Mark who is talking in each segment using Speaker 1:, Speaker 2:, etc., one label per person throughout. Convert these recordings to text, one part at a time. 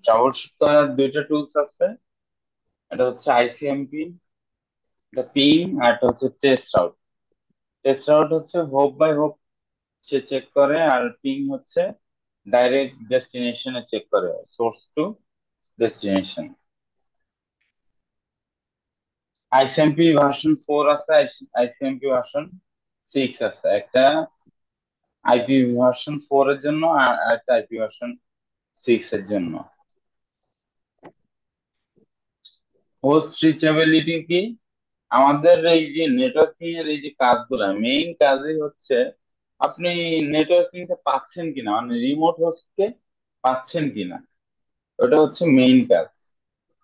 Speaker 1: Trouble shoot করার দুইটা tools আছে। এটা হচ্ছে আইসিএমপি, এটা পিং, আর এটা হচ্ছে টেস্ট রাউট। টেস্ট রাউট হচ্ছে হোপ বাই হোপ সে চেক করে, আর পিং হচ্ছে ডাইরেক্ট ডেস্টিনেশনে চেক করে, source to destination. ICMP version 4 আছে, আইসিএমপি ভার্সন 6 আছে। একটা আইপি ভার্সন 4 এর জন্য আর একটা আইপি ভার্সন 6 এর জন্য। হোস্ট রিচেবিলিটি কি? আমাদের এই যে নেটওয়ার্কিং এর এই যে কাজগুলো, মেইন কাজই হচ্ছে আপনি নেটওয়ার্কিং টা পাচ্ছেন কিনা, মানে রিমোট হোস্টকে পাচ্ছেন কিনা, ওটা হচ্ছে মেইন কাজ।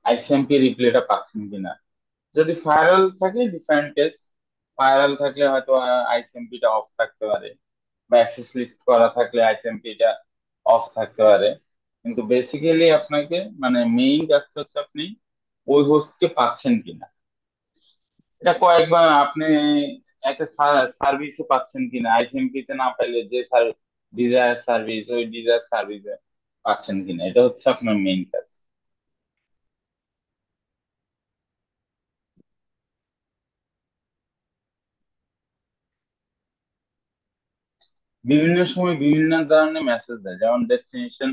Speaker 1: আইসিএমপি রিপ্লেটা পাচ্ছেন কিনা। যদি ফায়ারওয়াল থাকে ডিফারেন্ট কেস, ফায়ারওয়াল থাকলে হয়তো আইসিএমপি টা অফ থাকতে পারে, বা অ্যাক্সেস লিস্ট করা থাকলে আইসিএমপি টা অফ থাকতে পারে। কিন্তু বেসিক্যালি আপনাকে মানে মেইন কাজটা হচ্ছে আপনি ওই হোস্টকে পাচ্ছেন কিনা। এটা কয়েকবার আপনি একটা সার্ভিসে পাচ্ছেন কিনা, আইসিএমপি তে না পাইলে যে ডিজায়ার সার্ভিস, ওই ডিজায়ার সার্ভিসে পাচ্ছেন কিনা, এটা হচ্ছে আপনার মেইন কাজ। বিভিন্ন সময় বিভিন্ন ধরনের মেসেজ দেয়, যেমন ডেস্টিনেশন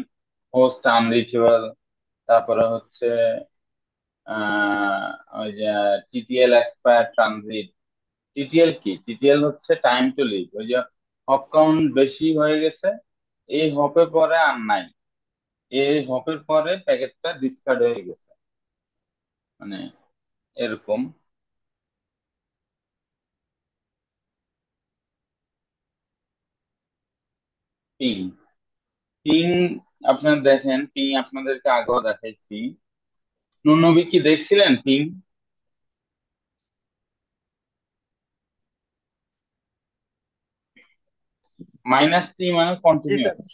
Speaker 1: হোস্ট আনরিচেবল, তারপরে হচ্ছে ওই যে টিটিএল এক্সপায়ার ট্রানজিট। টিটিএল কি? টিটিএল হচ্ছে টাইম টু লিভ। ওই যে হপ কাউন্ট বেশি হয়ে গেছে, এই হপের পরে আর নাই, এই হপের পরে প্যাকেটটা ডিসকার্ড হয়ে গেছে, মানে এরকম। পিং, পিং আপনার দেখেন, পিং আপনাদেরকে আগেও দেখাইছি। নুনবি কি দেখছিলেন পিং? -3 মানে
Speaker 2: জি স্যার।
Speaker 1: কন্টিনিউয়াস,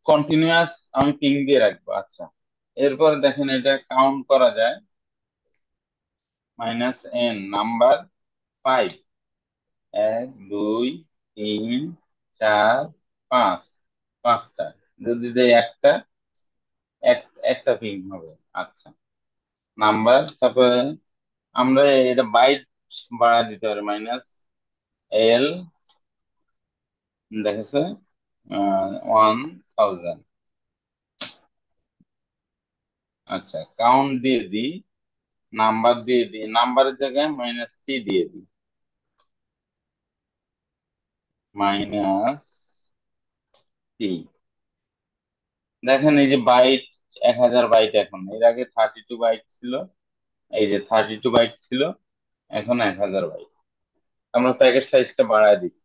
Speaker 1: কন্টিনিউয়াস আমি পিং দিয়ে রাখবো। আচ্ছা, এরপর দেখেন এটা কাউন্ট করা যায়। -n নাম্বার 5, 1 2 3 4 5, পাঁচটা। যদি দেয় একটা, একটা পিং হবে। আচ্ছা, নাম্বার, তারপরে আমরা এটা বাইট বাড়া দিতে পারি, -l, দেখেছে 1000। আচ্ছা, কাউন্ট দিয়ে দিই, নাম্বার দিয়ে দিই, নাম্বারের জায়গায় -t দিয়ে দিই, -t। দেখেন এই যে বাইট, 1000 বাইট এখন, এর আগে 32 বাইট ছিল, এই যে 32 বাইট ছিল, এখন 1000 বাইট। আমরা প্যাকেট সাইজটা বাড়ায় দিচ্ছি,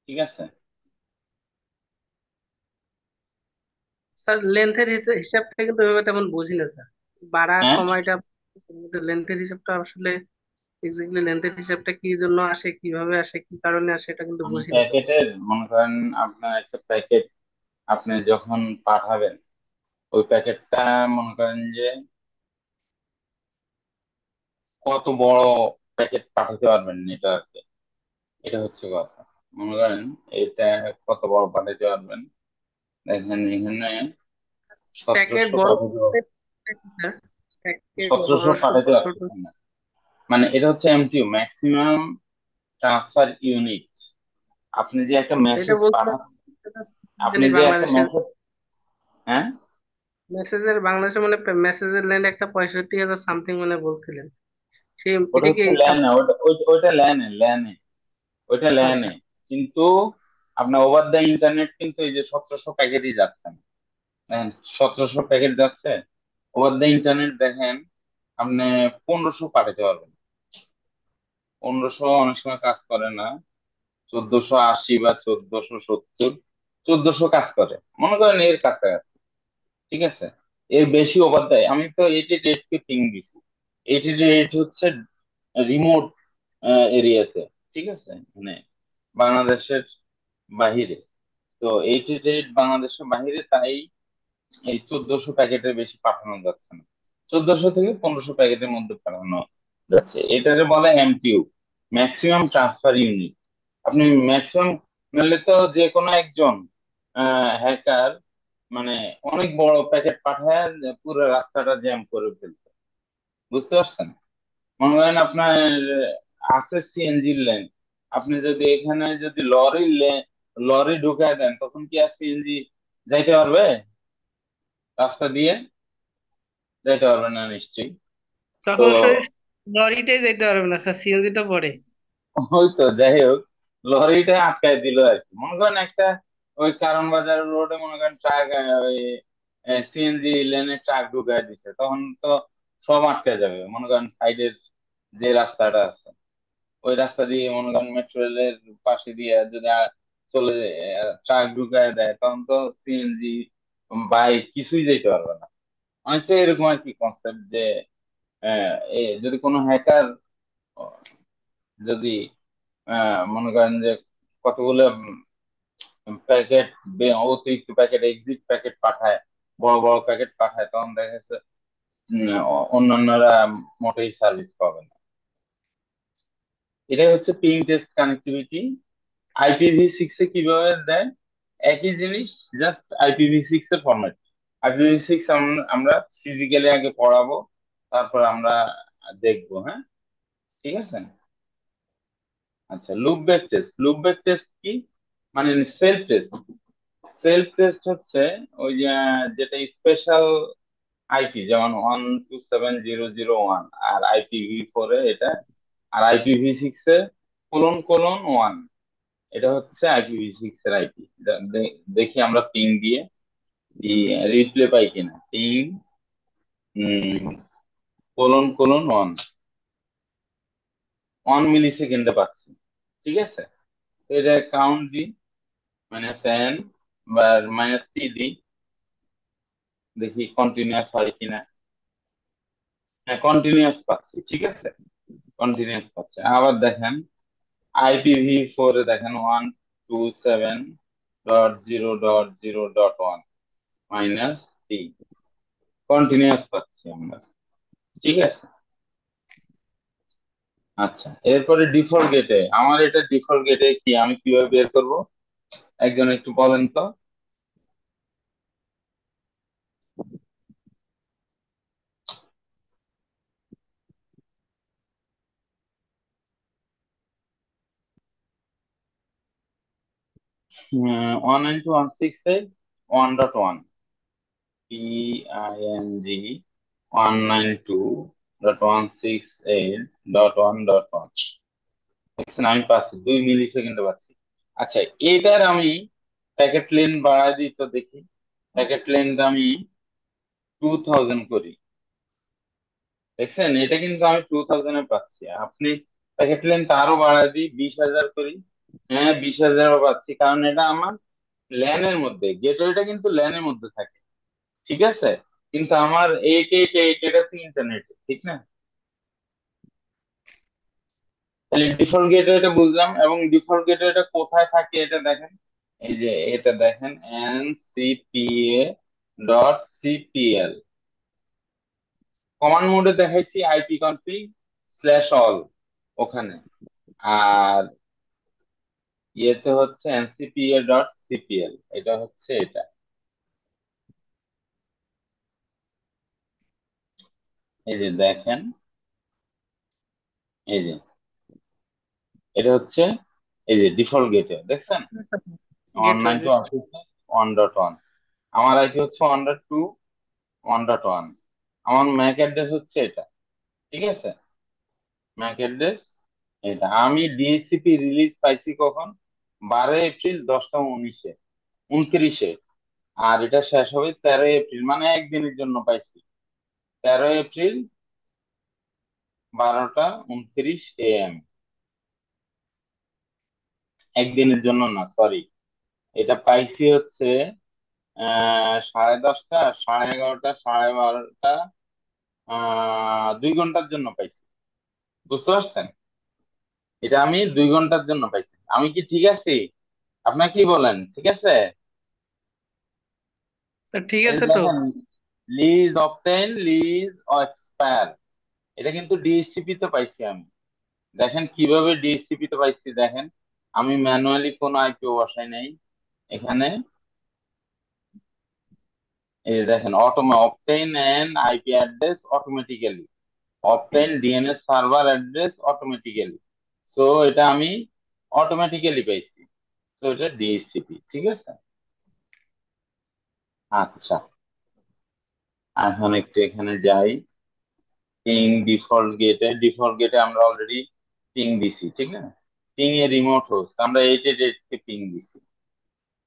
Speaker 1: ঠিক আছে।
Speaker 2: স্যার লেন্থের হিসাবটা কিন্তু ওইভাবে তেমন বুঝি না স্যার। বাড়া
Speaker 1: হ্যাঁ,
Speaker 2: কমাইটা লেন্থের হিসাবটা আসলে এক্স্যাক্টলি লেন্থের হিসাবটা কি জন্য আসে, কিভাবে আসে, কি কারণে আসে, এটা কিন্তু
Speaker 1: মানে
Speaker 2: বুঝি না স্যার।
Speaker 1: প্যাকেটের মনে করেন আপনার একটা প্যাকেট আপনি যখন পাঠাবেন, ওই প্যাকেটটা মনে করেন যে কত বড় প্যাকেট পাঠাতে পারবেন নেটওয়ার্কে, এটা হচ্ছে কথা। মনে করেন এটা কত বড় পাঠাতে পারবেন, দেখেন এখানে
Speaker 2: প্যাকেট
Speaker 1: 1700
Speaker 2: বড়
Speaker 1: পাঠাতে
Speaker 2: বলতে কি স্যার? প্যাকেট বড়
Speaker 1: 1700 পাঠাতে
Speaker 2: ছোট?
Speaker 1: পারছি না। মানে এটা হচ্ছে এমটিইউ, ম্যাক্সিমাম ট্রান্সফার ইউনিট। আপনি যে একটা
Speaker 2: এটা
Speaker 1: মেসেজ
Speaker 2: বলছিলাম
Speaker 1: পাঠাচ্ছেন, আপনি
Speaker 2: জানি
Speaker 1: যে একটা
Speaker 2: বাংলাদেশের
Speaker 1: মেসেজ, হ্যাঁ,
Speaker 2: মেসেজের বাংলাদেশে মানে মেসেজের লেন একটা 65,000 সামথিং মানে বলছিলেন। সেই
Speaker 1: ওটা
Speaker 2: এটা কি
Speaker 1: হচ্ছে ল্যানে, ওইটা ল্যানে, ওইটা
Speaker 2: আচ্ছা।
Speaker 1: ল্যানে। কিন্তু আপনার ওভার দ্য ইন্টারনেট কিন্তু এই যে 1700 প্যাকেটই যাচ্ছে না, দেখেন 1700 প্যাকেট যাচ্ছে ওভার দ্য ইন্টারনেট। দেখেন আপনি 1500 পাঠাতে পারবেন, 1500 অনেক সময় কাজ করে না, 1480 বা 1470, 1400 কাজ করে, মনে করেন এর কাছাকাছি, ঠিক আছে। এর বেশি ওভার দেয়। আমি তো 88 কে পিং দিছি, 88 হচ্ছে রিমোট এরিয়াতে, ঠিক আছে, মানে বাংলাদেশের বাহিরে। তো 88 বাংলাদেশের বাহিরে, তাই এই 1400 প্যাকেটের বেশি পাঠানো যাচ্ছে না, 1400 থেকে 1500 প্যাকেটের মধ্যে পাঠানো যাচ্ছে। এটাকে বলে এমটিইউ, ম্যাক্সিমাম ট্রান্সফার ইউনিট। আপনি ম্যাক্সিমাম, নাহলে তো যে কোনো একজন হ্যাকার মানে অনেক বড় প্যাকেট পাঠায় যে পুরো রাস্তাটা জ্যাম করে ফেলতো। বুঝতে পারছেন? মনে করেন আপনার আছে সিএনজি লেন, আপনি যদি এখানে যদি লরি ঢুকায় দেন, তখন কি আর সিএনজি যাইতে পারবে রাস্তা দিয়ে? যাইতে পারবে না নিশ্চয়ই। তো
Speaker 2: তখন সেই লরিটাই যেতে পারবে না স্যার, সিএনজি তো পরে।
Speaker 1: ওই তো যাই হোক, লরিটা আটকায় দিল আর কি। মনে করেন একটা ওই কারণ বাজার রোডে মনে করেন ট্রাক, ওই সিএনজি লেনে ট্রাক ঢুকায় দিছে, তখন তো সব আটকে যাবে। মনে করেন সাইডের যে রাস্তাটা আছে, ওই রাস্তা দিয়ে মনে করেন মেট্রো রেলের পাশে দিয়ে যদি চলে ট্রাক ঢুকায় দেয়, তখন তো সিএনজি বাইক কিছুই যেতে পারবে না। অনেকটা এরকম আর কি কনসেপ্ট যে যদি কোনো হ্যাকার যদি মনে করেন যে কতগুলো প্যাকেট, অতিরিক্ত প্যাকেট, এক্সিট প্যাকেট পাঠায়, বড় বড় প্যাকেট পাঠায়, তখন দেখা যাচ্ছে অন্যান্যরা মোটেই সার্ভিস পাবে না। এটাই হচ্ছে পিং টেস্ট কানেক্টিভিটি। IPv6 এ কিভাবে দেয় একই জিনিস, জাস্ট IPv6 এর ফরম্যাট। IPv6 আমরা ফিজিক্যালি আগে পড়াবো, তারপর আমরা দেখবো। হ্যাঁ, ঠিক আছে। আচ্ছা, loop back test. Loop back test কি? মানে সেলফ টেস্ট। সেলফ টেস্ট হচ্ছে ওই যে যেটা স্পেশাল আইপি, যেমন 127.0.0.1, আর IPv4 এ এটা, আর IPv6 এ ::1, এটা হচ্ছে IPv6 এর আইপি। দেখি আমরা পিং দিয়ে রিপ্লে পাই কিনা। পিং ::1, 1 মিলি সেকেন্ডে পাচ্ছি। ঠিক আছে, তো এটা কাউন্ট দিই, -n বা -t দিই, দেখি কন্টিনিউয়াস হয় কিনা। হ্যাঁ, কন্টিনিউয়াস পাচ্ছি। ঠিক আছে, কন্টিনিউয়াস পাচ্ছি। আবার দেখেন IPv4 এ দেখেন 127.0.0.1 -t, কন্টিনিউয়াস পাচ্ছি আমরা। ঠিক আছে। আচ্ছা, এরপরে ডিফল্ট গেটে, আমার এটা ডিফল্ট গেটে কি আমি কিভাবে বের করব, একজন একটু বলেন তো। হুম, 192.168.192.168.1.1 দেখছেন আমি পাচ্ছি 2 মিলি সেকেন্ডে পাচ্ছি। আচ্ছা, এটার আমি প্যাকেট লেন বাড়াই দিই তো দেখি। প্যাকেট লেনটা আমি 2000 করি, দেখছেন এটা কিন্তু আমি 2000-এ পাচ্ছি। আপনি প্যাকেট লেন্থ আরো বাড়ায় দিই, 20,000 করি, হ্যাঁ 20,000-ও পাচ্ছি, কারণ এটা আমার ল্যানের মধ্যে, গেটওয়েটা কিন্তু ল্যানের মধ্যে থাকে। ঠিক আছে, কিন্তু আমার 888 এটা তো ইন্টারনেট, ঠিক না? তাহলে ডিফল্ট গেটওয়েটা বুঝলাম, এবং ডিফল্ট গেটওয়েটা কোথায় থাকে এটা দেখেন। এই যে এটা দেখেন, NCPA.CPL কমান্ড মোডে দেখাইছি, IP config/all ওখানে। আর ইয়েতে হচ্ছে NCPA.CPL, এটা হচ্ছে এটা। এই যে দেখেন, এই যে এটা হচ্ছে, এই যে ডিফল্ট গেটওয়ে দেখছেন, one nine
Speaker 2: gateway
Speaker 1: to
Speaker 2: G sir.
Speaker 1: 1.1। আমার আইপি হচ্ছে 102.1.1। আমার ম্যাক অ্যাড্রেস হচ্ছে এটা। ঠিক আছে, ম্যাক অ্যাড্রেস এটা। আমি ডিএসসিপি রিলিজ পাইছি কখন? 12 এপ্রিল 10টা 19-এ, 29-এ। আর এটা শেষ হবে 13 এপ্রিল, মানে একদিনের জন্য পাইছি। 13 এপ্রিল 12টা 29 AM। একদিনের জন্য না, সরি, এটা পাইছি হচ্ছে 10:30, 11:30, 12:30, 2 ঘন্টার জন্য পাইছি। বুঝতে পারছেন? এটা আমি 2 ঘন্টার জন্য পাইছি। আমি কি ঠিক আছি? আপনার কি বলেন, ঠিক আছে?
Speaker 2: স্যার ঠিক
Speaker 1: এই
Speaker 2: আছে তো।
Speaker 1: দেখেন, লিজ অবটেইন, লিজ এক্সপায়ার, এটা কিন্তু ডিএসসিপি তে পাইছি আমি। দেখেন কিভাবে ডিএসসিপি তে পাইছি, দেখেন আমি ম্যানুয়ালি কোনো আইপিও বসাই নাই এখানে। এই যে দেখেন obtain an IP address automatically, obtain DNS server address automatically। So এটা আমি অটোমেটিক্যালি পাইছি, তো এটা ডিএইচসিপি, ঠিক আছে। আচ্ছা, এখন একটু এখানে যাই। পিং ডিফল্ট গেটে আমরা অলরেডি পিং দিছি, ঠিক না? পিং এ রিমোট হোস্ট আমরা 888 কে পিং দিছি।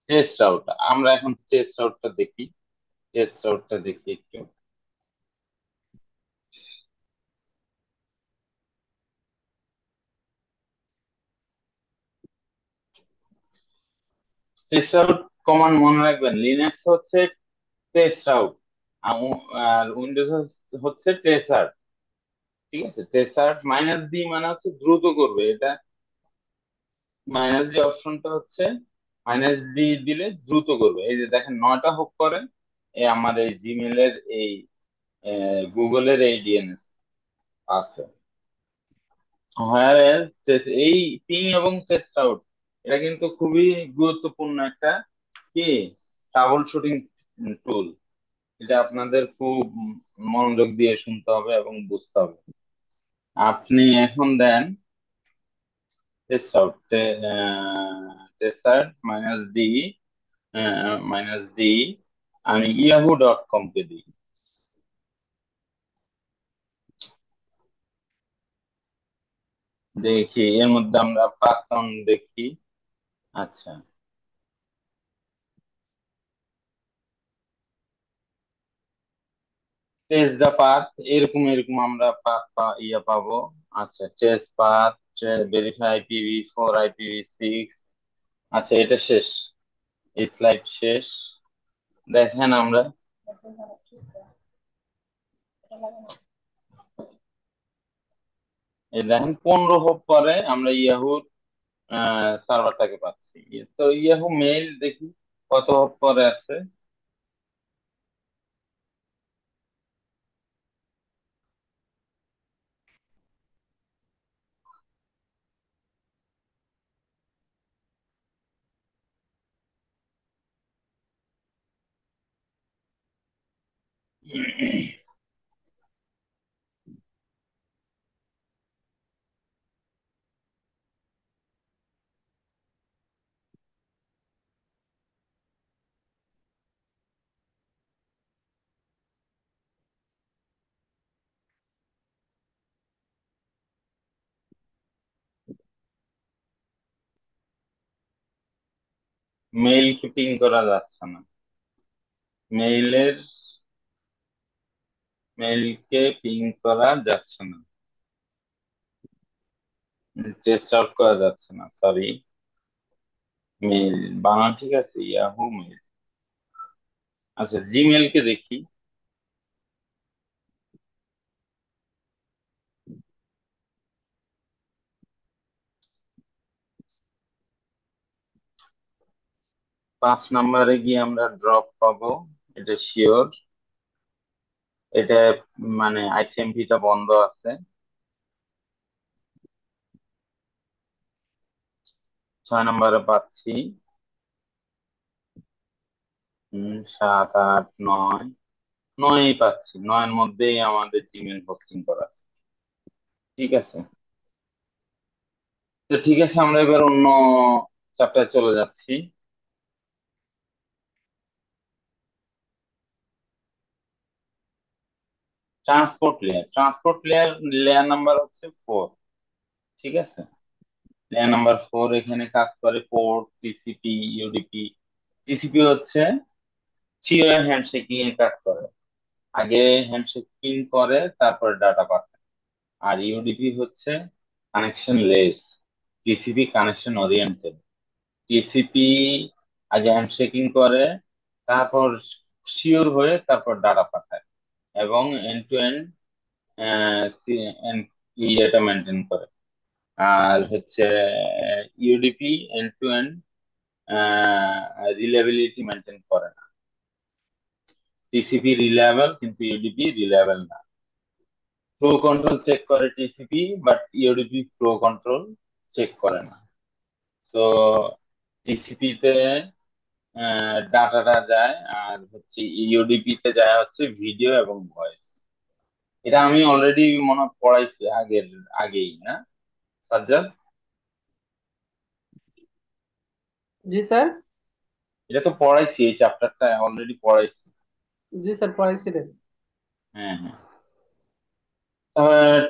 Speaker 1: টেস্ট রাউট, আমরা এখন টেস্ট রাউটটা দেখি। টেস্ট রাউটটা দেখি একটু। টেস্ট রাউট কমান্ড মনে রাখবেন, লিনাক্স হচ্ছে টেস্ট রাউট, আর উইন্ডোজ হচ্ছে ট্রেসার, ঠিক আছে। ট্রেসার মাইনাস ডি মানে হচ্ছে দ্রুত করবে এটা। মাইনাস ডি অপশনটা হচ্ছে মাইনাস ডি দিলে দ্রুত করবে। এই যে দেখেন 9টা হোক করে এই আমার এই জিমেলের এই গুগলের এই ডিএনএস আছে। হোয়ারএজ এই পিং এবং টেস্ট আউট, এটা কিন্তু খুবই গুরুত্বপূর্ণ একটা কি ট্রাবল শুটিং টুল। এটা আপনাদের খুব মনোযোগ দিয়ে শুনতে হবে এবং বুঝতে হবে। আপনি এখন then test out, test out minus D, আমি yahoo.com কে দিই। দেখি এর মধ্যে আমরা পাথন দেখি। আচ্ছা, টেস্ট দা পাথ, এরকম এরকম আমরা পাথ ইয়ে পাবো। আচ্ছা, test path, verify IPv4 IPv6। আচ্ছা, এটা শেষ, এই স্লাইড শেষ। দেখেন আমরা এই দেখেন 15 হোপ পরে আমরা ইয়াহুর সার্ভারটাকে পাচ্ছি। তো ইয়াহু মেইল দেখি কত হোপ পরে আছে। মেইল কি পিং করা যাচ্ছে না, মেইলের মেইলকে পিং করা যাচ্ছে না, টেস্ট আউট করা যাচ্ছে না, সরি। মেইল বানান ঠিক আছে, ইয়াহু মেইল। আচ্ছা, জিমেল কে দেখি। 5 নম্বরে গিয়ে আমরা ড্রপ পাবো, এটা শিওর। এটা মানে আইসিএমপি টা বন্ধ আছে। 6 নম্বরে পাচ্ছি 7 8 9, 9ই পাচ্ছি, 9-এর মধ্যেই আমাদের জিমেল হোস্টিং করা আছে, ঠিক আছে। তো ঠিক আছে, আমরা এবার অন্য চ্যাপ্টারে চলে যাচ্ছি। ট্রান্সপোর্ট লেয়ার লেয়ার নাম্বার হচ্ছে 4, ঠিক আছে। লেয়ার নাম্বার 4 এখানে কাজ করে পোর্ট, টিসিপি, ইউডিপি। টিসিপি হচ্ছে থ্রি ওয়ে হ্যান্ডশেকিং এর কাজ করে, আগে হ্যান্ডশেকিং করে তারপর ডাটা পাঠায়। আর ইউডিপি হচ্ছে connectionless, TCP connection oriented. TCP আগে হ্যান্ডশেকিং করে, তারপর শিওর হয়ে তারপর ডাটা পাঠায় এবং এন্ড টু এন্ড এটা মেনটেন করে। আর হচ্ছে UDP end to end reliability maintain করে না। টিসিপি রিলায়েবল কিন্তু ইউডিপি রিলায়েবল না। ফ্লো কন্ট্রোল চেক করে TCP, but UDP flow control check করে না। তো টিসিপি তে ডাটাটা যায়, আর হচ্ছে ইউডিপি তে যায় হচ্ছে ভিডিও এবং ভয়েস। এটা আমি অলরেডি মনে হয় পড়াইছি আগেই না সাজ্জাদ?
Speaker 2: জি স্যার।
Speaker 1: এটা তো পড়াইছি, এই চ্যাপ্টারটা অলরেডি পড়াইছি।
Speaker 2: জি স্যার, পড়াইছিলেন।
Speaker 1: হ্যাঁ, হ্যাঁ।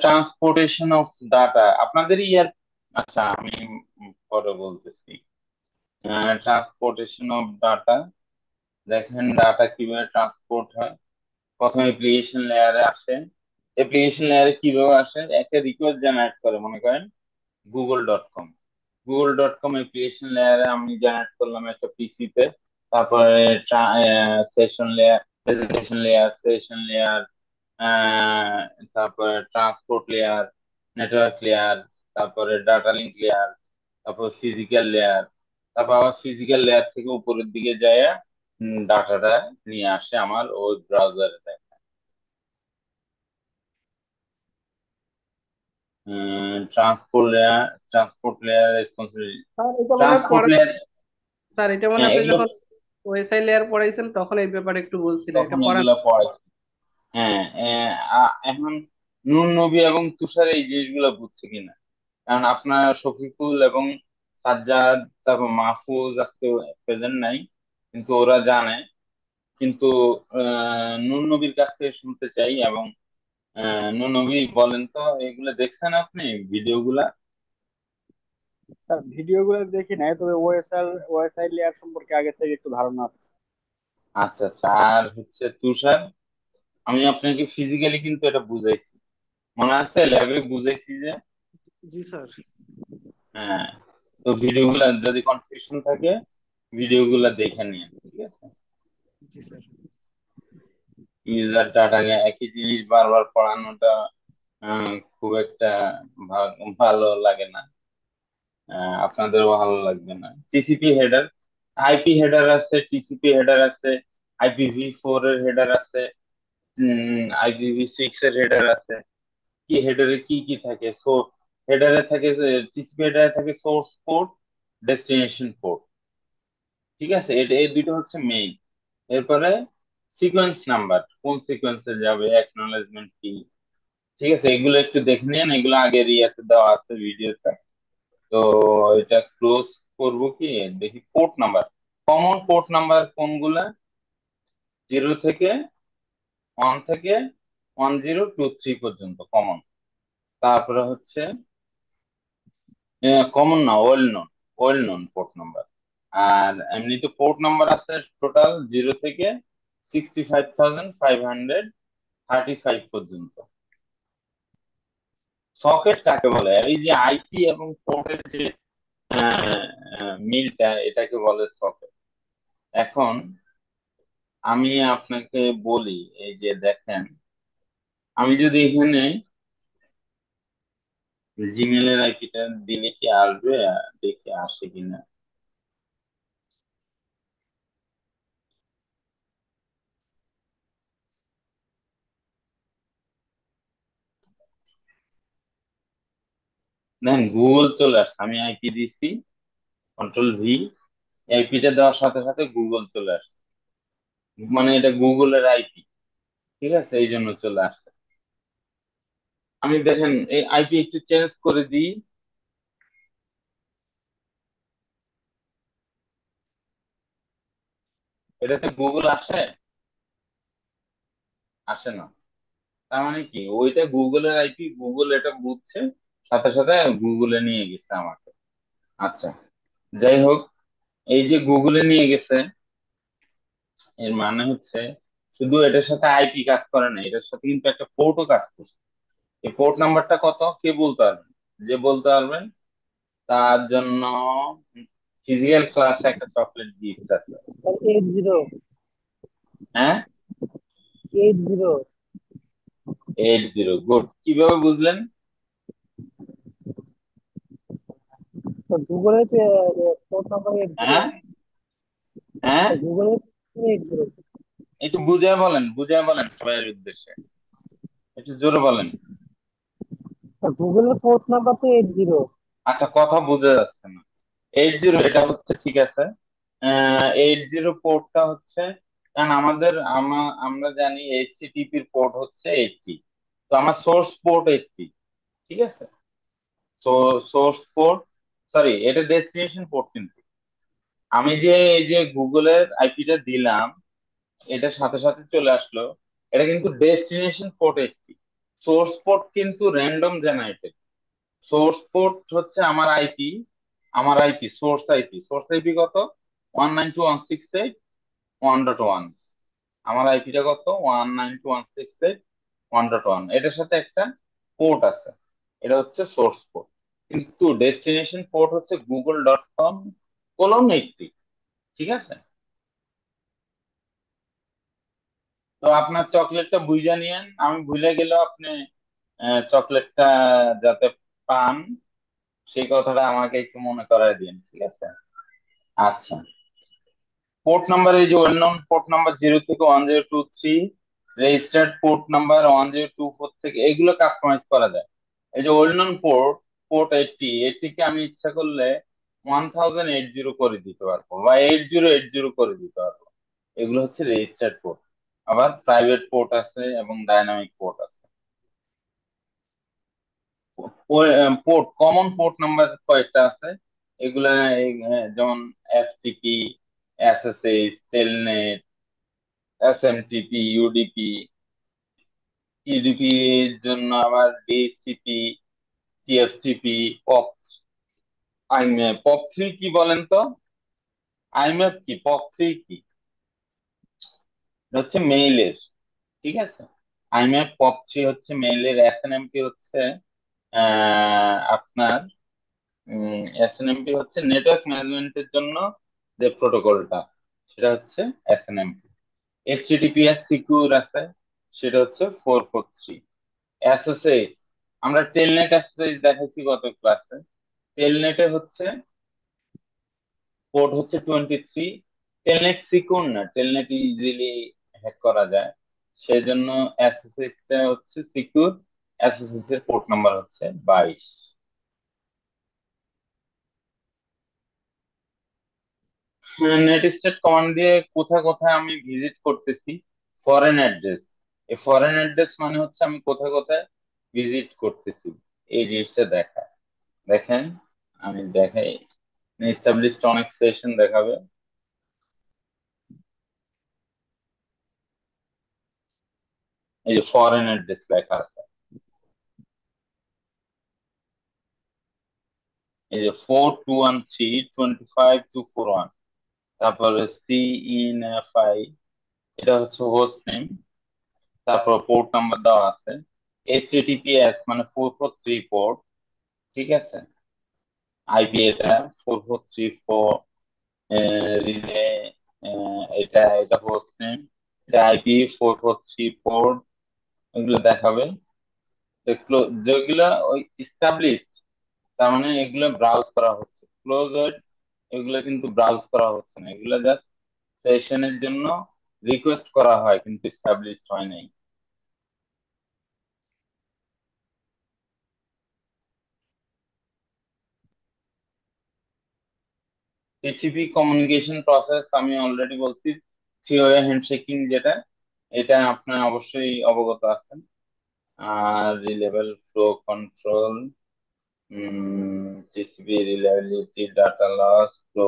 Speaker 1: ট্রান্সপোর্টেশন অফ ডাটা আপনাদের ইয়ার, আচ্ছা আমি পরে বলতেছি। ট্রান্সপোর্টেশন অফ ডাটা, দেখেন ডাটা কিভাবে ট্রান্সপোর্ট হয়। প্রথমে অ্যাপ্লিকেশন লেয়ারে আসে। অ্যাপ্লিকেশন লেয়ারে কিভাবে আসে, একটা রিকোয়েস্ট জেনারেট করে, মনে করেন গুগল.কম। গুগল.কম অ্যাপ্লিকেশন লেয়ারে আমি জেনারেট করলাম একটা পিসিতে। তারপরে session layer, presentation layer, session layer, তারপরে ট্রান্সপোর্ট লেয়ার, নেটওয়ার্ক লেয়ার, তারপরে ডাটা লিঙ্ক লেয়ার, তারপর ফিজিক্যাল লেয়ার। তারপর আবার ফিজিক্যাল লেয়ার থেকে উপরের দিকে যায় ডাটাটা নিয়ে আসে আমার ওই ব্রাউজারে। Transport layer, transport layer responsibility,
Speaker 2: sir এটা মনে হয়
Speaker 1: ট্রান্সপোর্ট
Speaker 2: পড়া,
Speaker 1: লেয়ার।
Speaker 2: স্যার এটা মনে হয়
Speaker 1: হ্যাঁ,
Speaker 2: আপনি
Speaker 1: এগুলো
Speaker 2: যখন ওএসআই লেয়ার পড়াইছেন তখন এই ব্যাপারে একটু বলছিলেন,
Speaker 1: তখন
Speaker 2: এটা পড়া।
Speaker 1: এগুলো পড়ে। হ্যাঁ, এখন নূর নবী এবং তুষার এই জিনিসগুলো বুঝছে কিনা, কারণ আপনার শফিকুল এবং সাজ্জাদ, তারপর মাহফুজ আজকে প্রেজেন্ট নাই, কিন্তু ওরা জানে। কিন্তু নূর নবীর কাছ থেকে শুনতে চাই। এবং নূর নবী বলেন তো, এগুলো দেখছেন আপনি ভিডিওগুলা?
Speaker 3: স্যার ভিডিও গুলো দেখি নাই, তবে ওএসআই লেয়ার সম্পর্কে আগে থেকে একটু ধারণা আছে।
Speaker 1: আচ্ছা, আচ্ছা। আর হচ্ছে তুষার, আমি আপনাকে ফিজিক্যালি কিন্তু এটা বুঝাইছি, মনে আছে ল্যাবে বুঝাইছি যে।
Speaker 3: জি স্যার।
Speaker 1: হ্যাঁ। তো ভিডিওগুলো যদি কনফিউশন থাকে, ভিডিওগুলো দেখে নিন, ঠিক আছে?
Speaker 3: জি স্যার।
Speaker 1: ইউজার ডাটাকে একই জিনিস বারবার পড়ানোটা খুব একটা ভালো লাগে না। আপনাদেরও ভালো লাগবে না। টিসিপি হেডার, আইপি হেডার আছে, টিসিপি হেডার আছে, IPv4 এর হেডার আছে, IPv6 এর হেডার আছে। কি হেডারে কি কি থাকে? হেডারে থাকে, টিসিপি হেডারে থাকে সোর্স পোর্ট, ডেস্টিনেশন পোর্ট। ঠিক আছে, এটা এই দুটো হচ্ছে মেইন। এরপরে সিকোয়েন্স নাম্বার, কোন সিকোয়েন্সে যাবে, অ্যাকনলেজমেন্ট কি। ঠিক আছে, এগুলো একটু দেখে নিন, এগুলো আগের ইয়াতে দেওয়া আছে ভিডিওতে। তো এটা ক্লোজ করব কি, দেখি port number. Common port number কোনগুলা? 0 থেকে 1 থেকে 1023 পর্যন্ত কমন। তারপরে হচ্ছে কমন না, ওয়েল নোন পোর্ট নাম্বার। আর এমনিতে পোর্ট নাম্বার আছে টোটাল 0 থেকে 65,535 পর্যন্ত। সকেট কাকে বলে? এই যে আইপি এবং পোর্টের যে মিলটা, এটাকে বলে সকেট। এখন আমি আপনাকে বলি, এই যে দেখেন, আমি যদি এখানে জিমেলের আইপিটা দিলে কি আসবে? দেখি আসে কিনা। দেখেন গুগল চলে আসছে, আমি আইপি দিছি Ctrl+V, আইপিটা দেওয়ার সাথে সাথে গুগল চলে আসছে, মানে এটা গুগলের আইপি। ঠিক আছে, এই জন্য চলে আসছে। আমি দেখেন এই আইপি একটু চেঞ্জ করে দিই। এটাতে গুগল আসে? আসে না। তার মানে কি, ওইটা গুগলের আইপি, গুগল এটা বুঝছে, সাথে সাথে গুগলে নিয়ে গেছে আমাকে। আচ্ছা, যাই হোক, এই যে গুগলে নিয়ে গেছে, এর মানে হচ্ছে শুধু এটার সাথে আইপি কাজ করে না, এটার সাথে কিন্তু একটা পোর্টও কাজ করছে। এই পোর্ট নাম্বারটা কত কে বলতে পারবেন? যে বলতে পারবেন তার জন্য ফিজিক্যাল ক্লাসে একটা চকলেট গিফট আছে।
Speaker 3: 80।
Speaker 1: হ্যাঁ,
Speaker 3: 80।
Speaker 1: 80, গুড। কিভাবে বুঝলেন?
Speaker 3: তো গুগলে পোর্ট নাম্বার 80।
Speaker 1: হ্যাঁ, হ্যাঁ,
Speaker 3: গুগলে 80।
Speaker 1: একটু বুঝায় বলেন, বুঝায় বলেন সবাইয়ের উদ্দেশ্যে, একটু জোরে বলেন।
Speaker 3: গুগলের পোর্ট নাম্বার তো 80।
Speaker 1: আচ্ছা, কথা বোঝা যাচ্ছে না। 80 এটা হচ্ছে, ঠিক আছে। 80 পোর্টটা হচ্ছে, কারণ আমরা জানি এইচটিটিপির পোর্ট হচ্ছে 80, তো আমার সোর্স পোর্ট 80, ঠিক আছে। তো সোর্স পোর্ট, সরি, এটা ডেস্টিনেশন পোর্ট কিন্তু। আমি যে এই যে গুগলের আইপিটা দিলাম, এটার সাথে সাথে চলে আসলো, এটা কিন্তু ডেস্টিনেশন পোর্ট 80। সোর্স পোর্ট কিন্তু র্যান্ডম জেনারেটেড। সোর্স পোর্ট হচ্ছে আমার আইপি সোর্স আইপি কত? 192.168.1.1। আমার আইপিটা কত? 192.168.1.1। এটার সাথে একটা পোর্ট আছে, এটা হচ্ছে সোর্স পোর্ট। কিন্তু ডেস্টিনেশন পোর্ট হচ্ছে google.com:80, ঠিক আছে। তো আপনার চকলেটটা বুঝা নিয়েন, আমি ভুলে গেলেও আপনি চকলেটটা যাতে পান, সেই কথাটা আমাকে একটু মনে করায় দিন, ঠিক আছে। আচ্ছা, পোর্ট নাম্বার, এই যে ওয়েল নন পোর্ট নাম্বার 0 থেকে 1023, রেজিস্টার্ড পোর্ট নাম্বার 1024 থেকে, এগুলো কাস্টমাইজ করা যায়। এই যে ওয়েল নন পোর্ট, পোর্ট 80, এটিকে আমি ইচ্ছা করলে 1080 করে দিতে পারবো, বা 8080 করে দিতে পারবো। এগুলো হচ্ছে রেজিস্টার্ড পোর্ট। আবার প্রাইভেট পোর্ট আছে এবং ডাইনামিক পোর্ট আছে। পোর্ট, কমন পোর্ট নাম্বার কয়েকটা আছে, এগুলা যেমন FTP, SSH, Telnet, SMTP, UDP. UDP এর জন্য আবার DSCP, TFTP, pop, iMap. Pop 3 কি বলেন তো? আইম্যাপ কি, পপ 3 কি? এটা হচ্ছে মেইলের, ঠিক আছে। আইম্যাপ পপ 3 হচ্ছে মেইলের। এসএনএমপি হচ্ছে আপনার এসএনএমপি হচ্ছে নেটওয়ার্ক ম্যানেজমেন্টের জন্য যে প্রোটোকলটা, সেটা হচ্ছে এসএনএমপি। এইচটিটিপিএস সিকিউর আছে, সেটা হচ্ছে 443। এসএসএইচ, আমরা টেলনেট এসএসএইচ দেখাইছি গত ক্লাসে। টেলনেটে হচ্ছে পোর্ট হচ্ছে 23। টেলনেট সিকিউর না, টেলনেট ইজিলি হ্যাক করা যায়, সেই জন্য এসএসএইচ টা হচ্ছে সিকিউর। এসএসএইচ এর পোর্ট নাম্বার হচ্ছে 22। নেট স্টেট কমান্ড দিয়ে কোথায় কোথায় আমি ভিজিট করতেছি? Foreign address. এই ফরেন অ্যাড্রেস মানে হচ্ছে আমি কোথায় কোথায় ভিজিট করতেছি, এই জিনিসটা দেখেন, আমি দেখাই। এস্টাবলিশড অনেক সেশন দেখাবে, এই যে ফরেন অ্যাড্রেস লেখা আছে, এই যে 421325,241, তারপরে CNFI, এটা হচ্ছে হোস্ট নেম, তারপর পোর্ট নাম্বার দেওয়া আছে। HTTPS মানে 443 পোর্ট, ঠিক আছে। আইপি এটা 4434, রিলে, এটা এটা হোস্ট নেম, এটা আইপি 443 পোর্ট, এগুলো দেখাবে। এগুলো যেগুলা ওই ইস্টাবলিশড, তার মানে এগুলো ব্রাউজ করা হচ্ছে। ক্লোজড, এগুলো কিন্তু ব্রাউজ করা হচ্ছে না, এগুলো জাস্ট সেশনের জন্য রিকোয়েস্ট করা হয়, কিন্তু ইস্টাবলিশড হয় নাই। টিসিপি কমিউনিকেশন প্রসেস আমি অলরেডি বলছি, থ্রি ওয়ে হ্যান্ডশেকিং যেটা, এটা আপনার অবশ্যই অবগত আছেন। আর reliable flow control, TCP reliability, data loss, flow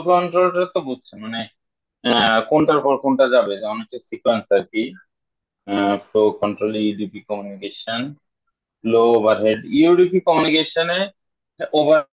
Speaker 1: কন্ট্রোলটা তো বুঝছেন, মানে কোনটার পর কোনটা যাবে, যে অনেকটা সিকোয়েন্স আর কি। ফ্লো কন্ট্রোল, ইউডিপি কমিউনিকেশন, লো ওভারহেড। ইউডিপি কমিউনিকেশনে